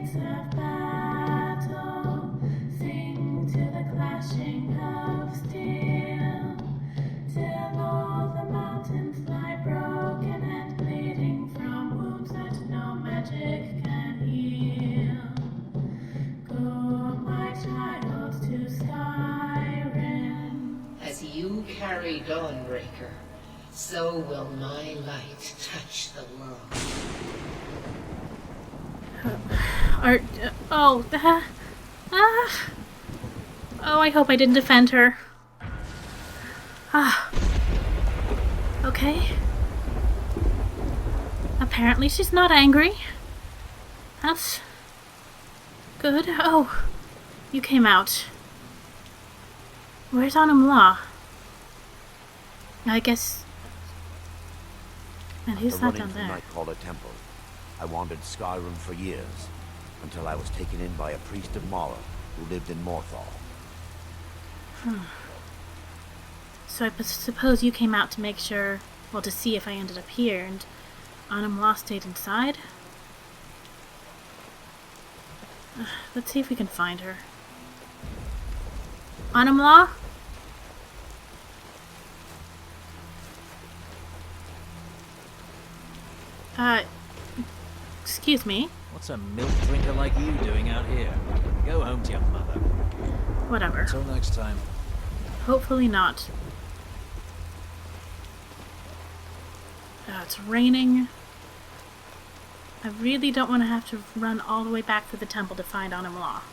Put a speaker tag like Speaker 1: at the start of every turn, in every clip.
Speaker 1: gates of battle sing to the clashing of steel, till all the mountains lie broken and bleeding from wounds that no magic can heal. Go, my child, to Skyrim.
Speaker 2: As you carry Dawnbreaker, so will my light touch the world.
Speaker 3: Oh, I hope I didn't offend her. Okay. Apparently she's not angry. That's good. Oh, you came out. Where's Anumla? I guess... And who's that down there?
Speaker 4: Might call a temple. I wandered Skyrim for years, until I was taken in by a priest of Mara, who lived in Morthal.
Speaker 3: So I suppose you came out to make sure, well, to see if I ended up here, and Anumla stayed inside? Let's see if we can find her. Anumla? Excuse me.
Speaker 5: What's a milk drinker like you doing out here? Go home to your mother.
Speaker 3: Whatever.
Speaker 5: Until next time.
Speaker 3: Hopefully not. It's raining. I really don't want to have to run all the way back to the temple to find Anumla.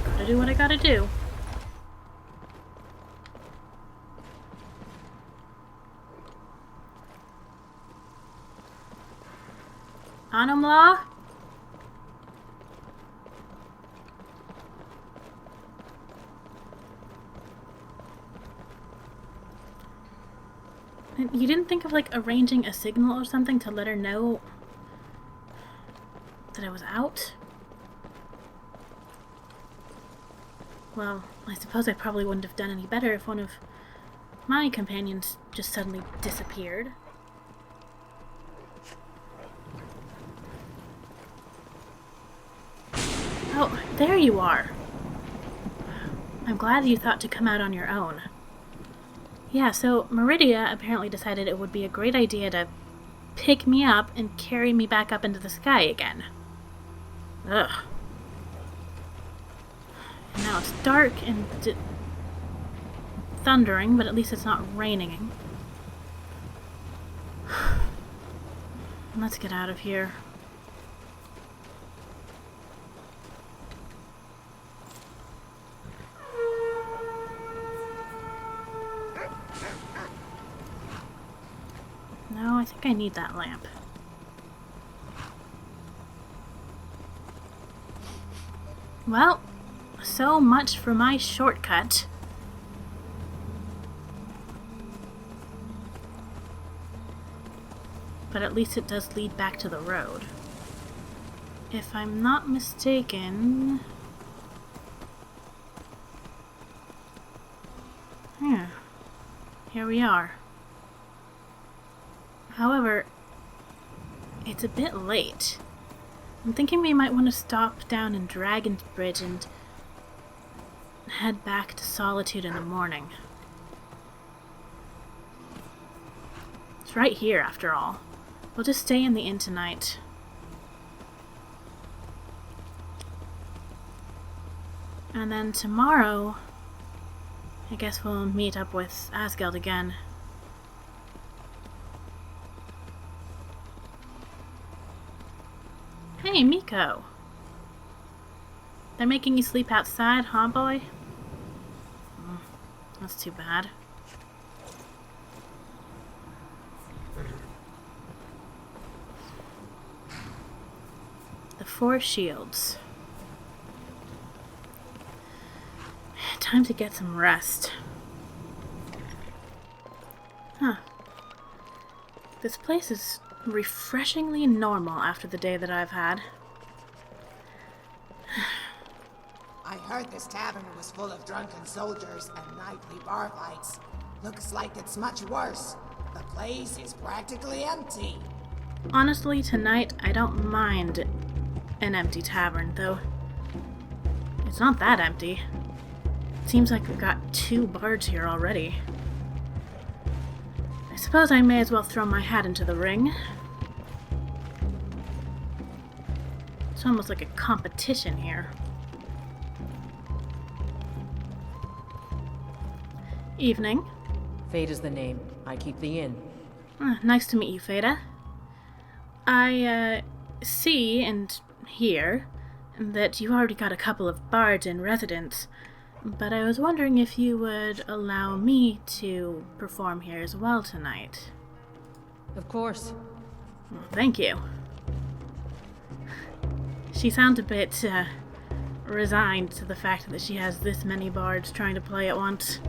Speaker 3: Gotta do what I gotta do. Anumla? You didn't think of, like, arranging a signal or something to let her know that I was out? Well, I suppose I probably wouldn't have done any better if one of my companions just suddenly disappeared. Oh, there you are. I'm glad you thought to come out on your own. Yeah, so Meridia apparently decided it would be a great idea to pick me up and carry me back up into the sky again. Ugh. And now it's dark and thundering, but at least it's not raining. Let's get out of here. No, I think I need that lamp. Well, so much for my shortcut. But at least it does lead back to the road. If I'm not mistaken... Here we are. However, it's a bit late. I'm thinking we might want to stop down in Dragon's Bridge and head back to Solitude in the morning. It's right here, after all. We'll just stay in the inn tonight. And then tomorrow, I guess we'll meet up with Asgeld again. Hey, Miko. They're making you sleep outside, huh, boy? That's too bad. The Four Shields. Time to get some rest. Huh. This place is refreshingly normal after the day that I've had.
Speaker 6: I heard this tavern was full of drunken soldiers and nightly bar fights. Looks like it's much worse. The place is practically empty.
Speaker 3: Honestly, tonight I don't mind an empty tavern, though it's not that empty. Seems like we've got 2 bards here already. I suppose I may as well throw my hat into the ring. It's almost like a competition here. Evening.
Speaker 7: Fate is the name. I keep the inn.
Speaker 3: Nice to meet you, Fada. I see and hear that you already got a couple of bards in residence, but I was wondering if you would allow me to perform here as well tonight.
Speaker 7: Of course.
Speaker 3: Well, thank you. She sounds a bit resigned to the fact that she has this many bards trying to play at once.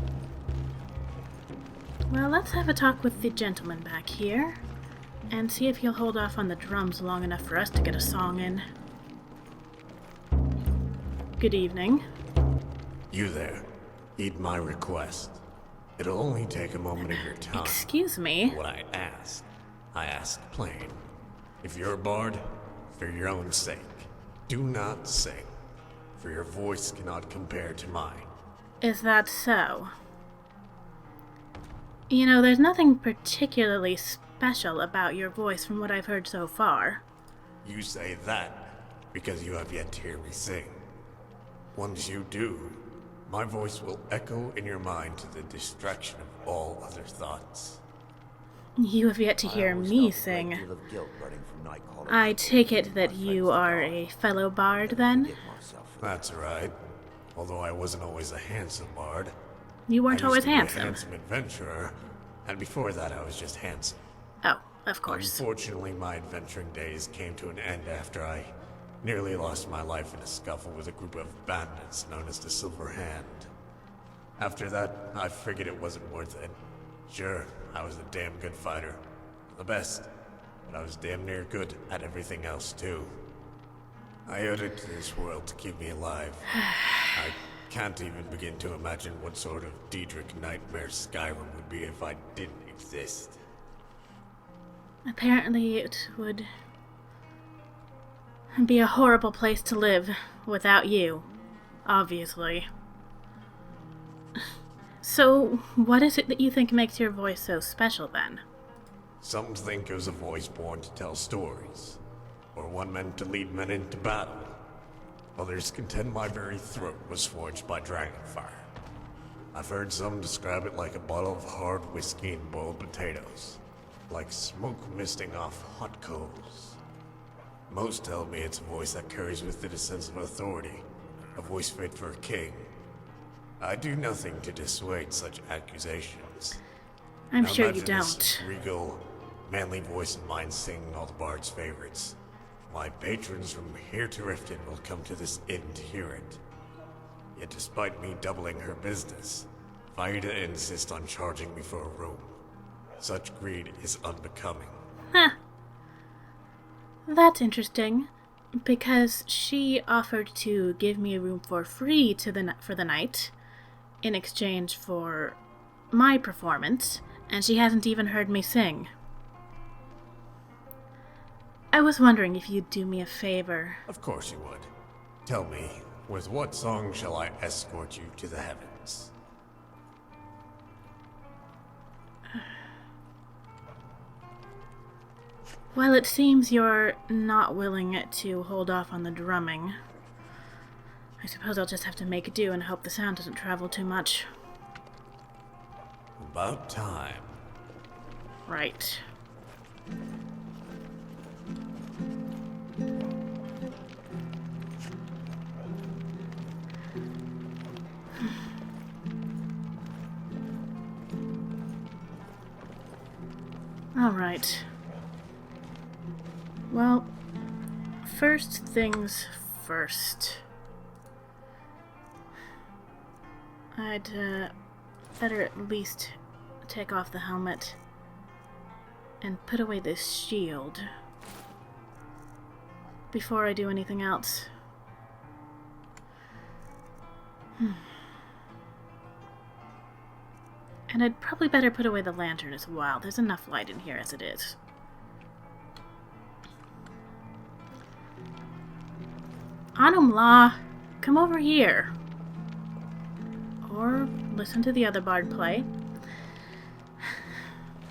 Speaker 3: Well, let's have a talk with the gentleman back here and see if he'll hold off on the drums long enough for us to get a song in. Good evening.
Speaker 8: You there. Heed my request. It'll only take a moment of your time.
Speaker 3: Excuse me.
Speaker 8: What I ask plain. If you're a bard, for your own sake, do not sing, for your voice cannot compare to mine.
Speaker 3: Is that so? You know, there's nothing particularly special about your voice from what I've heard so far.
Speaker 8: You say that because you have yet to hear me sing. Once you do, my voice will echo in your mind to the distraction of all other thoughts.
Speaker 3: You have yet to hear me sing. I take it that you are a fellow bard, then?
Speaker 8: That's right. Although I wasn't always a handsome bard.
Speaker 3: You weren't always
Speaker 8: I used to be a
Speaker 3: handsome.
Speaker 8: handsome adventurer, and before that I was just handsome.
Speaker 3: Oh, of course.
Speaker 8: Unfortunately, my adventuring days came to an end after I nearly lost my life in a scuffle with a group of bandits known as the Silver Hand. After that, I figured it wasn't worth it. Sure, I was a damn good fighter. The best. But I was damn near good at everything else, too. I owed it to this world to keep me alive. I can't even begin to imagine what sort of Daedric nightmare Skyrim would be if I didn't exist.
Speaker 3: Apparently it would be a horrible place to live without you, obviously. So, what is it that you think makes your voice so special, then?
Speaker 8: Some think it was a voice born to tell stories, or one meant to lead men into battle. Others contend my very throat was forged by dragonfire. I've heard some describe it like a bottle of hard whiskey and boiled potatoes, like smoke misting off hot coals. Most tell me it's a voice that carries with it a sense of authority, a voice fit for a king. I do nothing to dissuade such accusations.
Speaker 3: I'm
Speaker 8: Now
Speaker 3: sure you
Speaker 8: imagine
Speaker 3: don't.
Speaker 8: this regal, manly voice of mine singing all the bard's favorites. My patrons from here to Riften will come to this inn to hear it. Yet despite me doubling her business, Vida insists on charging me for a room. Such greed is unbecoming.
Speaker 3: Huh. That's interesting, because she offered to give me a room for free for the night, in exchange for my performance, and she hasn't even heard me sing. I was wondering if you'd do me a favor.
Speaker 8: Of course you would. Tell me, with what song shall I escort you to the heavens?
Speaker 3: Well, it seems you're not willing to hold off on the drumming. I suppose I'll just have to make do and hope the sound doesn't travel too much.
Speaker 8: About time.
Speaker 3: Right. All right. Well, first things first. I'd better at least take off the helmet and put away this shield before I do anything else. And I'd probably better put away the lantern as well. There's enough light in here as it is. Anumla, come over here. Or listen to the other bard play.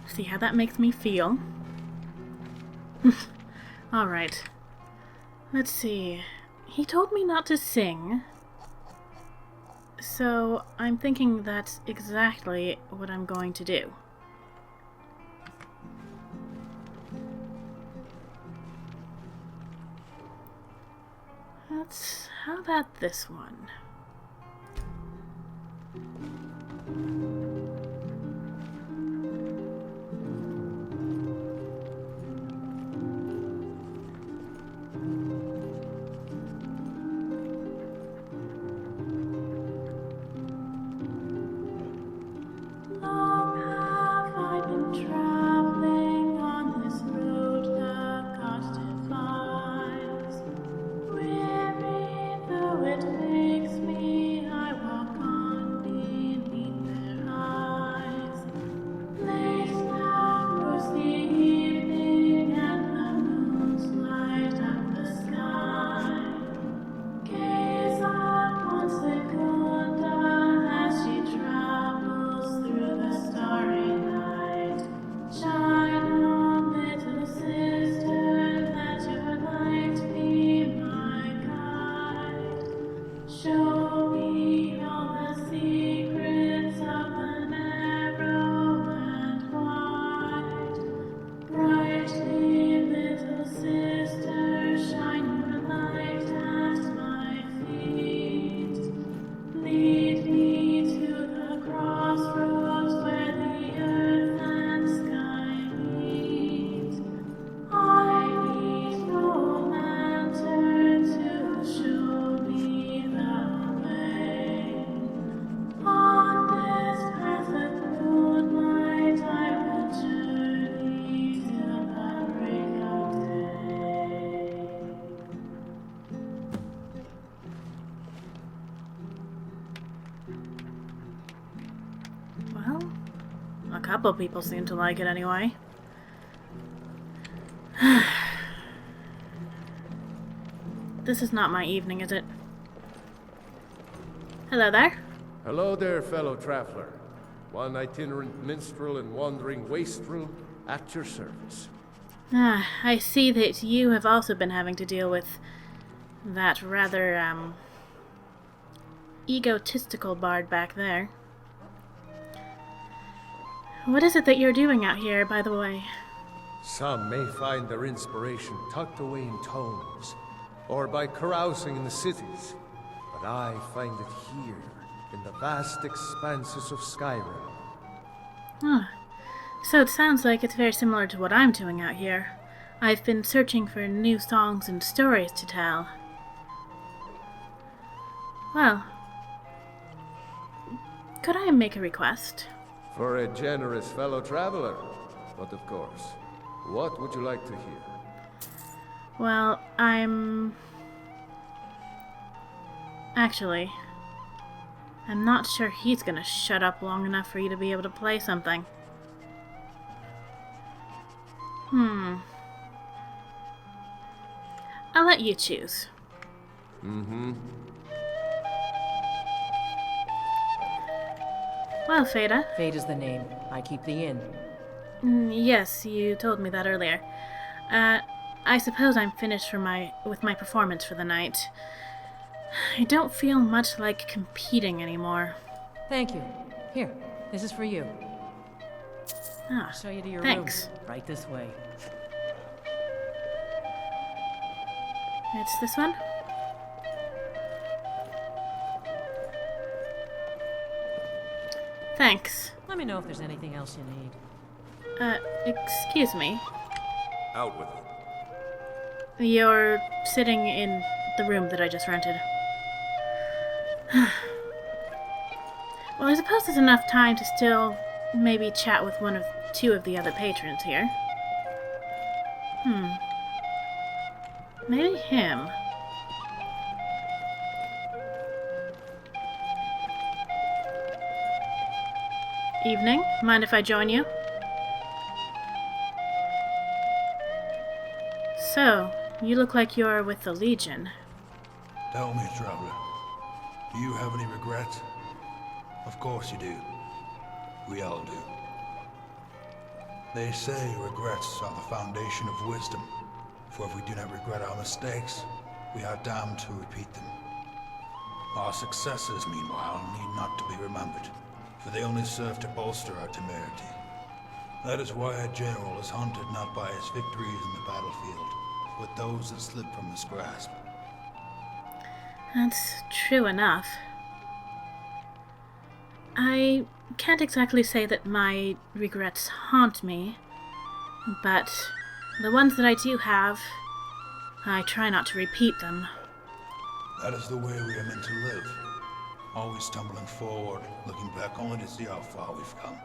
Speaker 3: See how that makes me feel. Alright. Let's see. He told me not to sing. So I'm thinking that's exactly what I'm going to do. How about this one?
Speaker 1: Long have I been traveling on this road the cost defies. Weary though it makes me, I walk on beneath their eyes. Late now grows the evening and the moons light up the sky. Gaze upon Segunda as she travels through the starry night. Shine on, little sister, let your light be my guide. Show me all the secrets of the narrow and wide. Brightly, little sister, shine your light at my feet. Lead me to the crossroads where the earth and sky meet. I need no lantern to show me the way. On this path of moonlight I will journey till the break of day.
Speaker 3: Well, a couple people seem to like it anyway. This is not my evening, is it? Hello there.
Speaker 9: Hello there, fellow traveler. One itinerant minstrel and wandering wastrel at your service.
Speaker 3: I see that you have also been having to deal with that rather, egotistical bard back there. What is it that you're doing out here, by the way?
Speaker 9: Some may find their inspiration tucked away in tomes, or by carousing in the cities, but I find it here, in the vast expanses of Skyrim.
Speaker 3: So it sounds like it's very similar to what I'm doing out here. I've been searching for new songs and stories to tell. Well, could I make a request?
Speaker 9: For a generous fellow traveler, but of course. What would you like to hear?
Speaker 3: Well, Actually, I'm not sure he's gonna shut up long enough for you to be able to play something. I'll let you choose. Well, Feda.
Speaker 7: Fate is the name. I keep the inn.
Speaker 3: Yes, you told me that earlier. I suppose I'm finished with my performance for the night. I don't feel much like competing anymore.
Speaker 7: Thank you. Here, this is for you.
Speaker 3: Ah,
Speaker 7: I'll show you to your
Speaker 3: thanks.
Speaker 7: room. Right this way.
Speaker 3: It's this one? Thanks.
Speaker 7: Let me know if there's anything else you need.
Speaker 3: Excuse me.
Speaker 8: Out with it.
Speaker 3: You're sitting in the room that I just rented. Well, I suppose there's enough time to still maybe chat with two of the other patrons here. Maybe him. Evening. Mind if I join you? So, you look like you're with the Legion.
Speaker 10: Tell me, traveler, do you have any regrets? Of course you do. We all do. They say regrets are the foundation of wisdom, for if we do not regret our mistakes, we are damned to repeat them. Our successes, meanwhile, need not to be remembered, for they only serve to bolster our temerity. That is why a general is hunted not by his victories in the battlefield, but those that slip from his grasp.
Speaker 3: That's true enough. I can't exactly say that my regrets haunt me, but the ones that I do have, I try not to repeat them.
Speaker 10: That is the way we are meant to live. Always stumbling forward, looking back only to see how far we've come.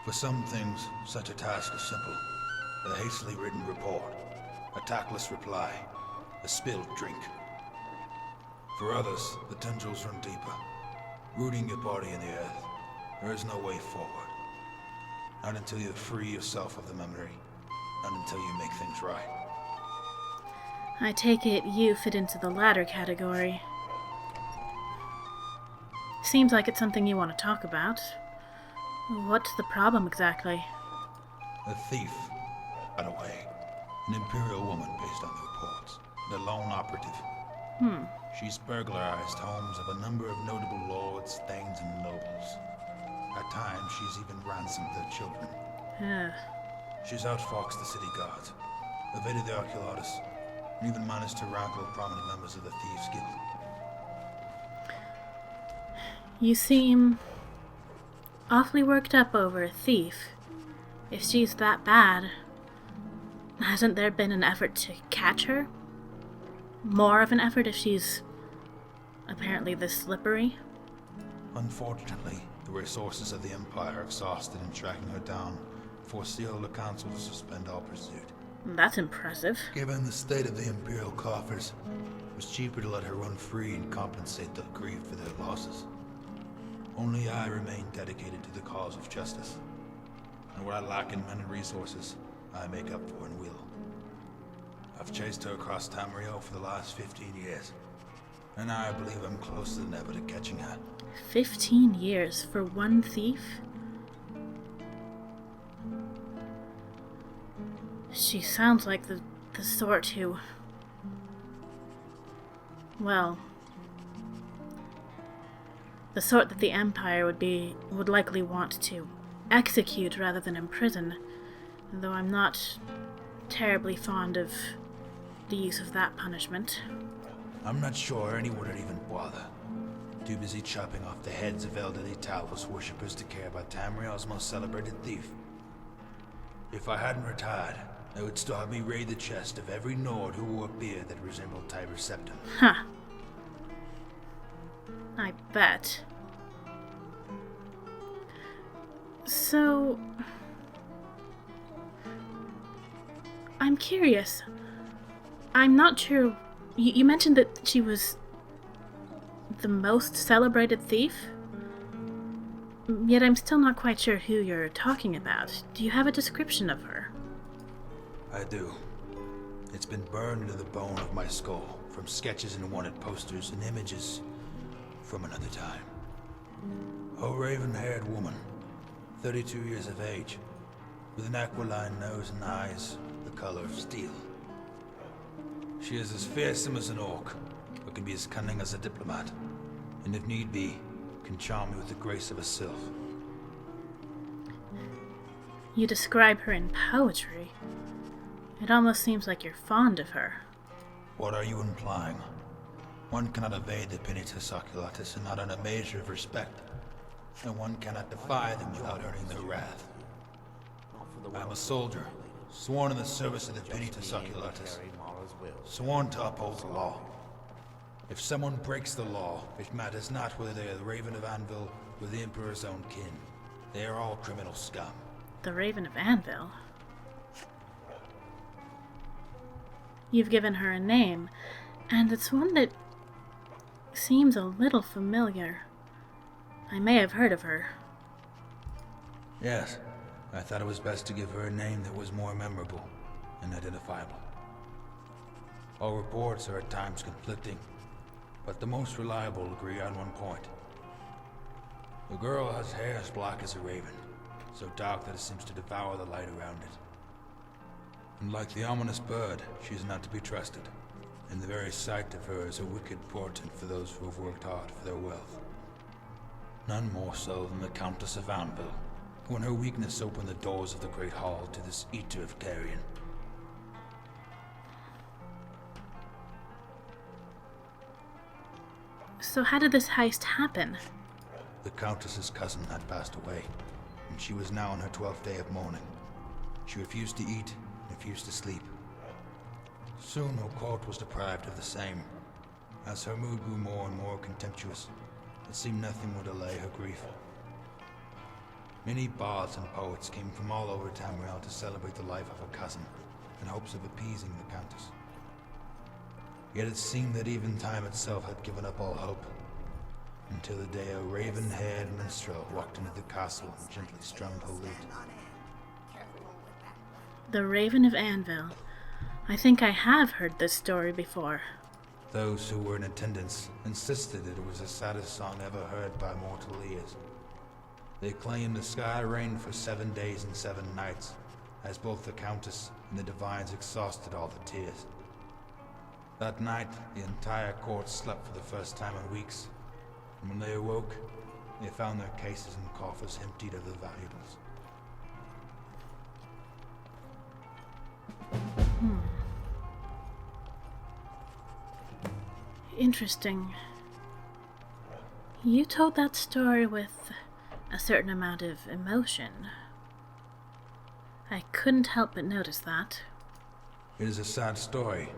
Speaker 10: For some things, such a task is simple. A hastily written report, a tactless reply, a spilled drink. For others, the tendrils run deeper, rooting your body in the earth. There is no way forward. Not until you free yourself of the memory, not until you make things right.
Speaker 3: I take it you fit into the latter category. Seems like it's something you want to talk about. What's the problem exactly?
Speaker 10: A thief got away. An imperial woman based on the reports. The lone operative. She's burglarized homes of a number of notable lords, thanes, and nobles. At times, she's even ransomed their children. She's outfoxed the city guards, evaded the Ocularists, and even managed to rankle prominent members of the Thieves' Guild.
Speaker 3: You seem awfully worked up over a thief. If she's that bad, hasn't there been an effort to catch her? More of an effort if she's apparently this slippery?
Speaker 10: Unfortunately, the resources of the Empire are exhausted in tracking her down, forcing the Council to suspend all pursuit.
Speaker 3: That's impressive.
Speaker 10: Given the state of the Imperial coffers, it was cheaper to let her run free and compensate the aggrieved for their losses. Only I remain dedicated to the cause of justice. And what I lack in men and resources, I make up for in will. I've chased her across Tamriel for the last 15 years. And I believe I'm closer than ever to catching her.
Speaker 3: 15 years for one thief? She sounds like the sort who... Well... the sort that the Empire would likely want to execute rather than imprison, though I'm not terribly fond of the use of that punishment.
Speaker 10: I'm not sure anyone would even bother. Too busy chopping off the heads of elderly Talos worshippers to care about Tamriel's most celebrated thief. If I hadn't retired, I would still have me raid the chest of every Nord who wore a beard that resembled Tiber's septum.
Speaker 3: Huh. I bet. So... I'm curious. I'm not sure... You mentioned that she was the most celebrated thief? Yet I'm still not quite sure who you're talking about. Do you have a description of her?
Speaker 10: I do. It's been burned into the bone of my skull, from sketches and wanted posters and images from another time. A raven-haired woman, 32 years of age, with an aquiline nose and eyes the color of steel. She is as fearsome as an orc, but can be as cunning as a diplomat, and if need be, can charm you with the grace of a sylph.
Speaker 3: You describe her in poetry. It almost seems like you're fond of her.
Speaker 10: What are you implying? One cannot evade the Penitus Oculatus and not earn a measure of respect, and one cannot defy them without earning their wrath. I am a soldier, sworn in the service of the Penitus Oculatus, sworn to uphold the law. If someone breaks the law, it matters not whether they are the Raven of Anvil or the Emperor's own kin. They are all criminal scum.
Speaker 3: The Raven of Anvil? You've given her a name, and it's one that seems a little familiar. I may have heard of her.
Speaker 10: Yes, I thought it was best to give her a name that was more memorable and identifiable. All reports are at times conflicting, but the most reliable agree on one point. The girl has hair as black as a raven, so dark that it seems to devour the light around it. And like the ominous bird, she is not to be trusted, and the very sight of her is a wicked portent for those who have worked hard for their wealth. None more so than the Countess of Anvil, who in her weakness opened the doors of the Great Hall to this Eater of Carrion.
Speaker 3: So how did this heist happen?
Speaker 10: The Countess's cousin had passed away, and she was now on her 12th day of mourning. She refused to eat, and refused to sleep. Soon her court was deprived of the same. As her mood grew more and more contemptuous, it seemed nothing would allay her grief. Many bards and poets came from all over Tamriel to celebrate the life of her cousin, in hopes of appeasing the Countess. Yet it seemed that even time itself had given up all hope, until the day a raven-haired minstrel walked into the castle and gently strummed her lute.
Speaker 3: The Raven of Anvil. I think I have heard this story before.
Speaker 10: Those who were in attendance insisted that it was the saddest song ever heard by mortal ears. They claimed the sky rained for 7 days and 7 nights, as both the Countess and the Divines exhausted all the tears. That night, the entire court slept for the first time in weeks, and when they awoke, they found their cases and coffers emptied of their valuables.
Speaker 3: Interesting. You told that story with a certain amount of emotion. I couldn't help but notice that.
Speaker 10: It is a sad story,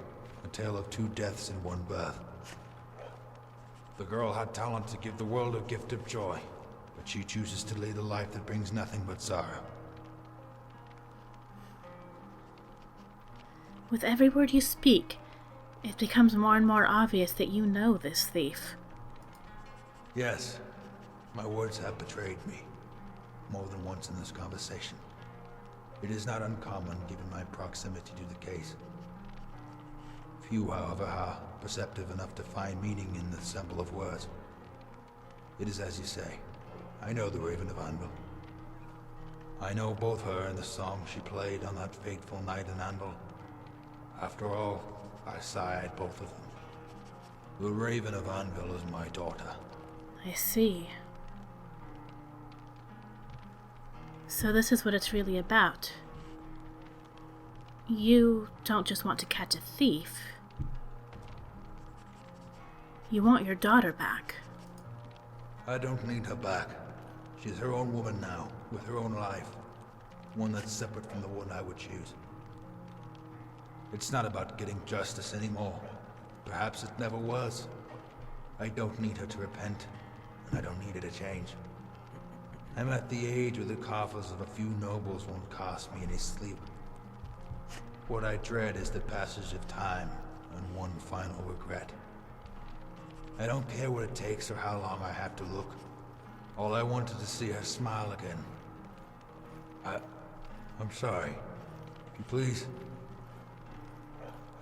Speaker 10: a tale of 2 deaths in 1 birth. The girl had talent to give the world a gift of joy, but she chooses to lead a life that brings nothing but sorrow.
Speaker 3: With every word you speak, it becomes more and more obvious that you know this thief.
Speaker 10: Yes, my words have betrayed me, more than once in this conversation. It is not uncommon given my proximity to the case. Few, however, are perceptive enough to find meaning in the symbol of words. It is as you say. I know the Raven of Anvil. I know both her and the song she played on that fateful night in Anvil. After all, I sigh at both of them. The Raven of Anvil is my daughter.
Speaker 3: I see. So this is what it's really about. You don't just want to catch a thief. You want your daughter back.
Speaker 10: I don't need her back. She's her own woman now, with her own life. One that's separate from the one I would choose. It's not about getting justice anymore. Perhaps it never was. I don't need her to repent, and I don't need her to change. I'm at the age where the coffers of a few nobles won't cost me any sleep. What I dread is the passage of time and one final regret. I don't care what it takes or how long I have to look. All I want is to see her smile again. I'm sorry. Can you please?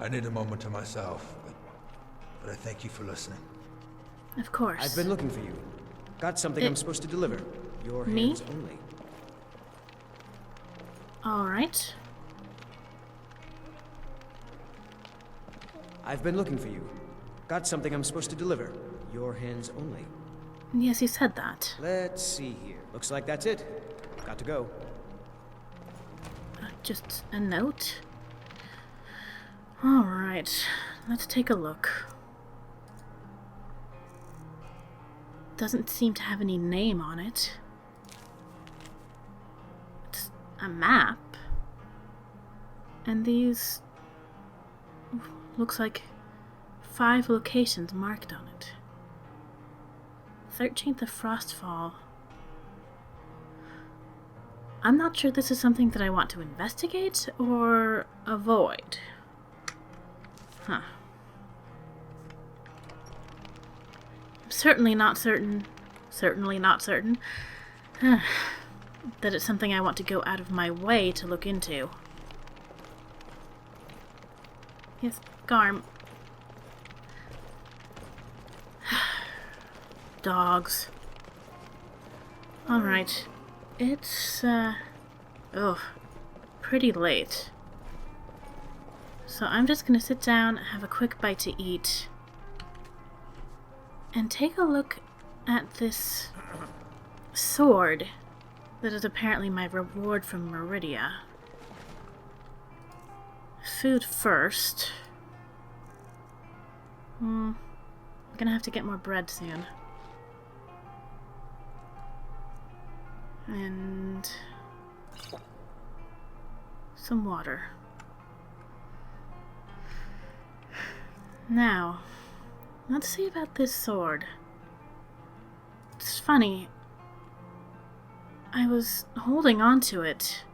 Speaker 10: I need a moment to myself, but I thank you for listening.
Speaker 3: Of course.
Speaker 11: I've been looking for you. Got something I'm supposed to deliver. Your
Speaker 3: Me?
Speaker 11: hands only.
Speaker 3: Alright.
Speaker 11: I've been looking for you. Got something I'm supposed to deliver. Your hands only.
Speaker 3: Yes, you said that.
Speaker 11: Let's see here. Looks like that's it. Got to go.
Speaker 3: Just a note? Alright, let's take a look. Doesn't seem to have any name on it. It's a map. And these... looks like 5 locations marked on it. 13th of Frostfall. I'm not sure this is something that I want to investigate or avoid. Huh. I'm certainly not certain. Certainly not certain. that it's something I want to go out of my way to look into. Yes, Garm. Dogs. Alright. It's, pretty late. So I'm just gonna sit down, have a quick bite to eat, and take a look at this sword that is apparently my reward from Meridia. Food first. I'm gonna have to get more bread soon. And some water. Now, let's see about this sword. It's funny. I was holding on to it.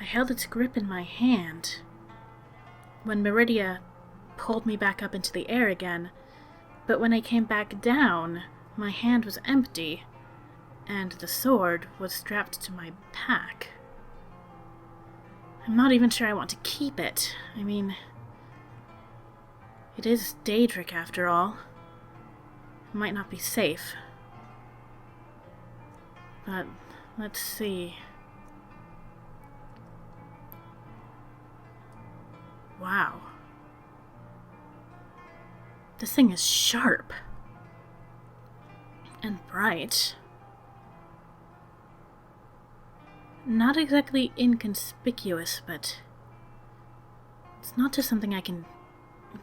Speaker 3: I held its grip in my hand. When Meridia pulled me back up into the air again, but when I came back down, my hand was empty, and the sword was strapped to my pack. I'm not even sure I want to keep it. I mean, it is Daedric after all. It might not be safe. But, let's see. Wow. This thing is sharp. And bright. Not exactly inconspicuous, but it's not just something I can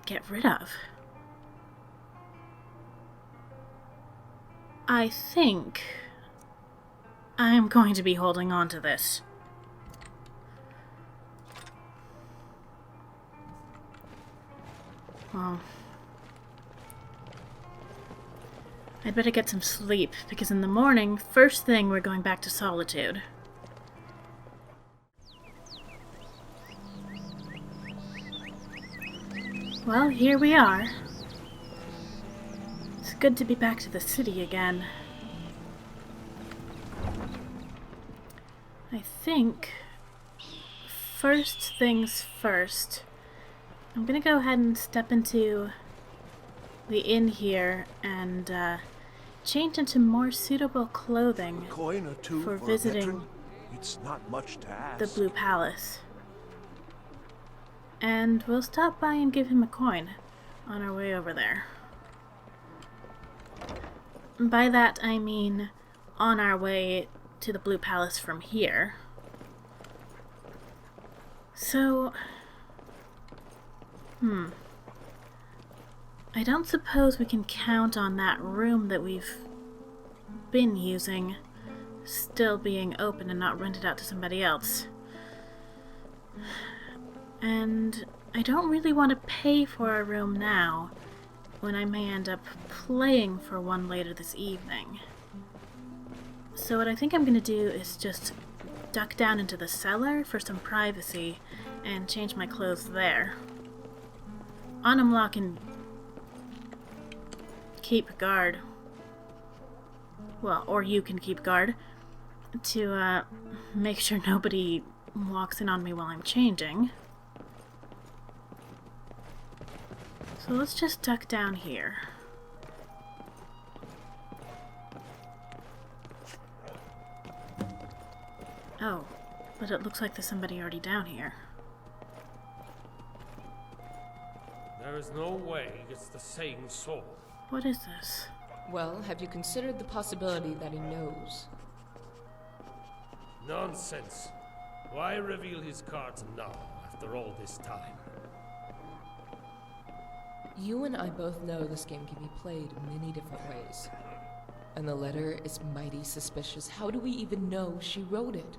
Speaker 3: get rid of. I think I am going to be holding on to this. Well, I'd better get some sleep, because in the morning, first thing, we're going back to Solitude. Well, here we are. It's good to be back to the city again. I think, first things first, I'm gonna go ahead and step into the inn here and change into more suitable clothing for visiting
Speaker 12: it's not much to ask.
Speaker 3: the Blue Palace. And we'll stop by and give him a coin on our way over there. By that I mean on our way to the Blue Palace from here. So, I don't suppose we can count on that room that we've been using still being open and not rented out to somebody else. And I don't really want to pay for a room now, when I may end up playing for one later this evening. So what I think I'm going to do is just duck down into the cellar for some privacy and change my clothes there. Anumla can keep guard. Well, or you can keep guard to make sure nobody walks in on me while I'm changing. So let's just duck down here. Oh, but it looks like there's somebody already down here.
Speaker 13: There is no way it's the same soul.
Speaker 3: What is this?
Speaker 14: Well, have you considered the possibility that he knows?
Speaker 13: Nonsense. Why reveal his cards now, after all this time?
Speaker 14: You and I both know this game can be played many different ways. And the letter is mighty suspicious. How do we even know she wrote it?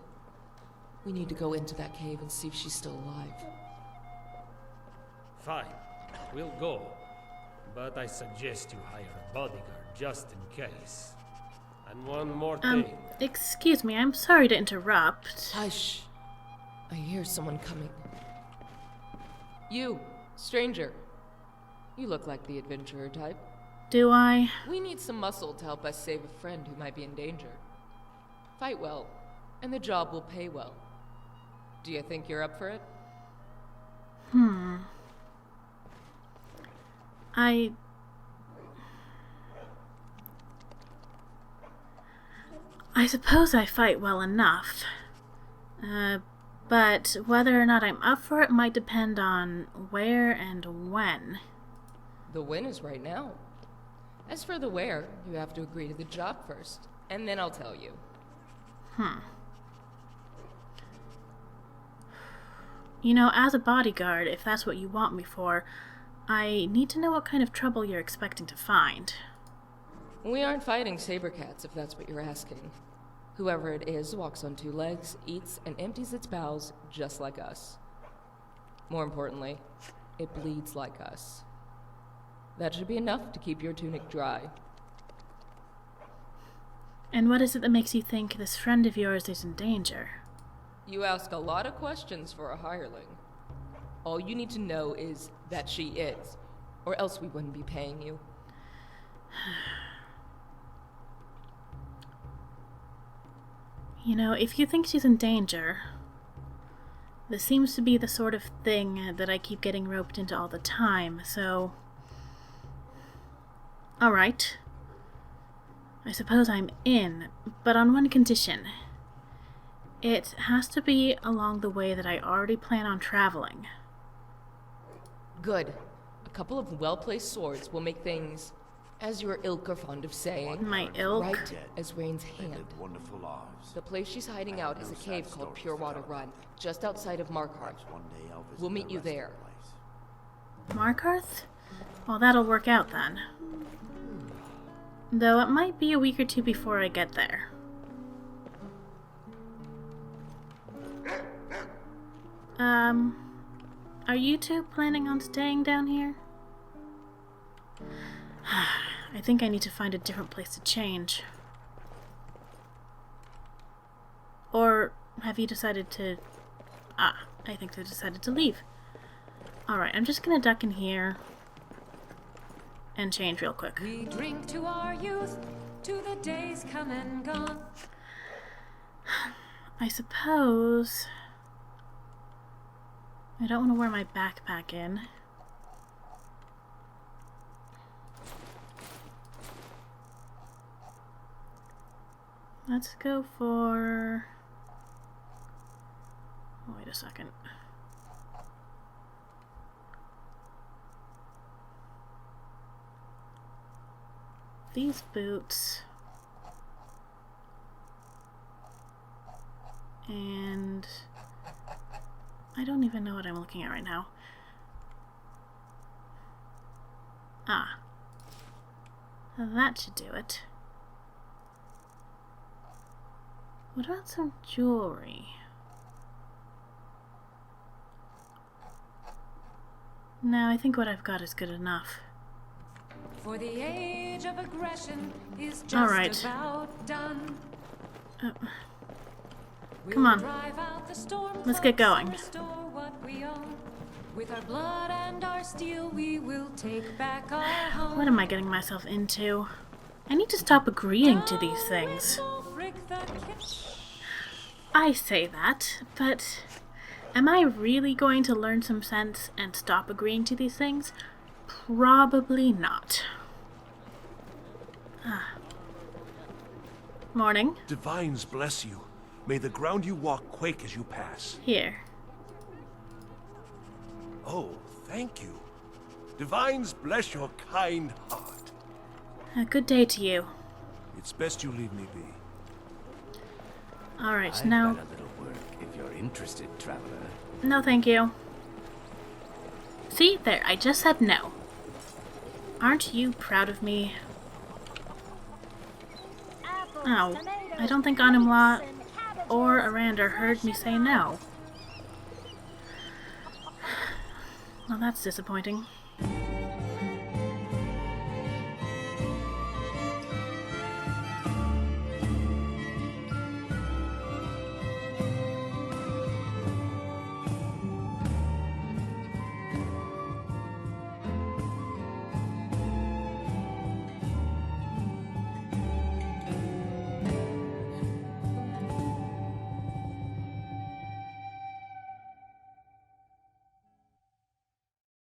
Speaker 14: We need to go into that cave and see if she's still alive.
Speaker 13: Fine. We'll go. But I suggest you hire a bodyguard just in case. And one more thing.
Speaker 3: Excuse me, I'm sorry to interrupt.
Speaker 14: Hush. I hear someone coming. You, stranger. You look like the adventurer type.
Speaker 3: Do I?
Speaker 14: We need some muscle to help us save a friend who might be in danger. Fight well, and the job will pay well. Do you think you're up for it?
Speaker 3: I suppose I fight well enough. But whether or not I'm up for it might depend on where and when.
Speaker 14: The when is right now. As for the where, you have to agree to the job first, and then I'll tell you.
Speaker 3: You know, as a bodyguard, if that's what you want me for, I need to know what kind of trouble you're expecting to find.
Speaker 14: We aren't fighting saber cats, if that's what you're asking. Whoever it is walks on 2 legs, eats, and empties its bowels just like us. More importantly, it bleeds like us. That should be enough to keep your tunic dry.
Speaker 3: And what is it that makes you think this friend of yours is in danger?
Speaker 14: You ask a lot of questions for a hireling. All you need to know is that she is, or else we wouldn't be paying you.
Speaker 3: You know, if you think she's in danger, this seems to be the sort of thing that I keep getting roped into all the time, so... Alright. I suppose I'm in, but on one condition. It has to be along the way that I already plan on traveling.
Speaker 14: Good. A couple of well-placed swords will make things, as your ilk are fond of saying,
Speaker 3: my ilk?
Speaker 14: right as Rain's hand. The place she's hiding out is a cave called Purewater Run, just outside of Markarth. We'll meet you there.
Speaker 3: Markarth? Well, that'll work out then. Though it might be a week or 2 before I get there. Are you two planning on staying down here? I think I need to find a different place to change. Or have you decided to... I think they decided to leave. Alright, I'm just gonna duck in here and change real quick.
Speaker 15: We drink to our youth, to the days come and gone.
Speaker 3: I suppose... I don't want to wear my backpack in. Let's go for... Oh, wait a second. These boots. And... I don't even know what I'm looking at right now. That should do it. What about some jewelry? No, I think what I've got is good enough.
Speaker 15: For the age of aggression is just about done.
Speaker 3: Come on. Let's get going.
Speaker 15: With our blood and our steel, we will take back our home.
Speaker 3: What am I getting myself into? I need to stop agreeing to these things. I say that, but am I really going to learn some sense and stop agreeing to these things? Probably not. Morning.
Speaker 12: Divines bless you. May the ground you walk quake as you pass.
Speaker 3: Here.
Speaker 12: Oh, thank you. Divines bless your kind heart.
Speaker 3: A good day to you.
Speaker 12: It's best you leave me be.
Speaker 3: Alright, now...
Speaker 16: I've got a little work if you're interested, traveler.
Speaker 3: No, thank you. See? There, I just said no. Aren't you proud of me? Oh, I don't think Animla or Arander heard me say no. Well, that's disappointing.